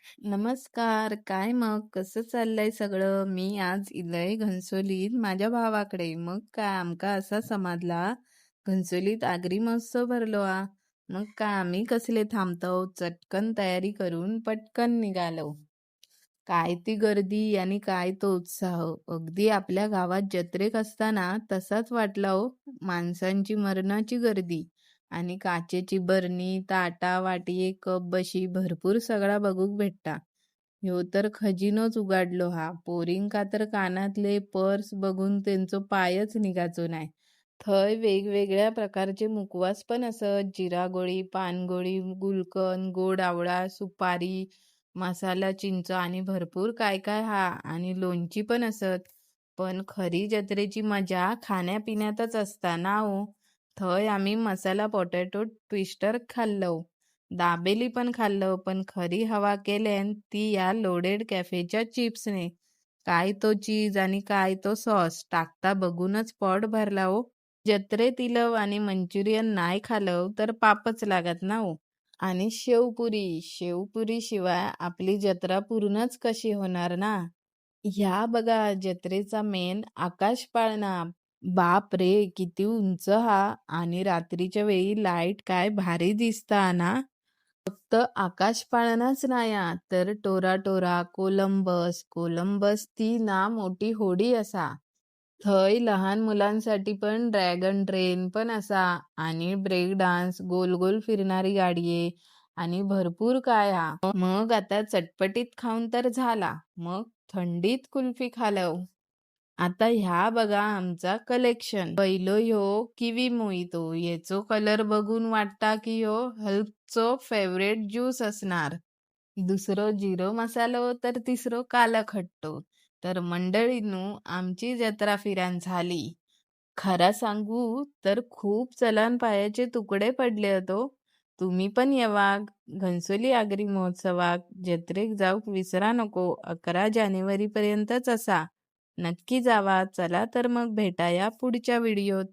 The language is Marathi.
नमस्कार. काय मग कसं चाललंय सगळं? मी आज इलय घनसोलीत माझ्या भावाकडे. मग काय आमका असा समाजला घनसोलीत आगरी महोत्सव भरलो हा. मग काय आम्ही कसले थांबतो चटकन तयारी करून पटकन निघालो. काय ती गर्दी आणि काय तो उत्साह. अगदी आपल्या गावात जत्रेक असताना तसाच वाटला हो. माणसांची मरणाची गर्दी आणि काचेची बरणी, ताटा, वाटी, कप, बशी भरपूर सगळा बघूक भेटता. ह्यो तर खजिनोच उघडलो हा. पोरींका तर कानातले पर्स बघून त्यांचो पायच निघाचो नाही. थंय वेगवेगळ्या प्रकारचे मुखवास पण असत. जिरागोळी, पानगोळी, गुलकंद, गोड आवळा, सुपारी, मसाला चिंच आणि भरपूर काय काय हा. आणि लोणची पण असत. पण खरी जत्रेची मजा खाण्यापिण्यातच असता ना हो. थंय आम्ही मसाला पोटॅटो ट्विस्टर खाल्लो. दाबेली पण खाल्लं. पण खरी हवा केल्यान ती या लोडेड कॅफेच्या चिप्सने. काय तो चीज आणि काय तो सॉस टाकता बघूनच पोट भरला हो. जत्रेत इलव आणि मंचुरियन नाही खालव तर पापच लागत ना हो. आणि शेवपुरी शेवपुरी शिवाय आपली जत्रा पूर्णच कशी होणार ना. ह्या बघा जत्रेचा मेन आकाश पाळणा. बाप रे किती उंच हा. आणि रात्रीच्या वेळी लाईट काय भारी दिसता ना. फक्त आकाश पाळणाच नाया तर टोरा टोरा कोलंबस कोलंबस ती ना मोठी होडी असा. थंय लहान मुलांसाठी पण ड्रॅगन ट्रेन पण असा. आणि ब्रेक डान्स, गोल गोल फिरणारी गाडीये आणि भरपूर काय हा. मग आता चटपटीत खाऊन तर झाला. मग थंडीत कुल्फी खालव. आता ह्या बघा आमचा कलेक्शन. पहिलो ह्यो किवी मोहितो. याचो कलर बघून वाटता की ह्यो हल्कचो फेवरेट ज्यूस असणार. दुसरो जिरो मसालो तर तिसरो काला खट्टो. तर मंडळींनो आमची जत्रा फिरान झाली. खरा सांगू तर खूप चलन पायाचे तुकडे पडले होतो. तुम्ही पण येवा घनसोली आगरी महोत्सवाक. जत्रेक जाऊक विसरा नको. 11 जानेवारी पर्यंतच असा. नक्की जावा. चला तर मग भेटाया पुढच्या व्हिडिओत.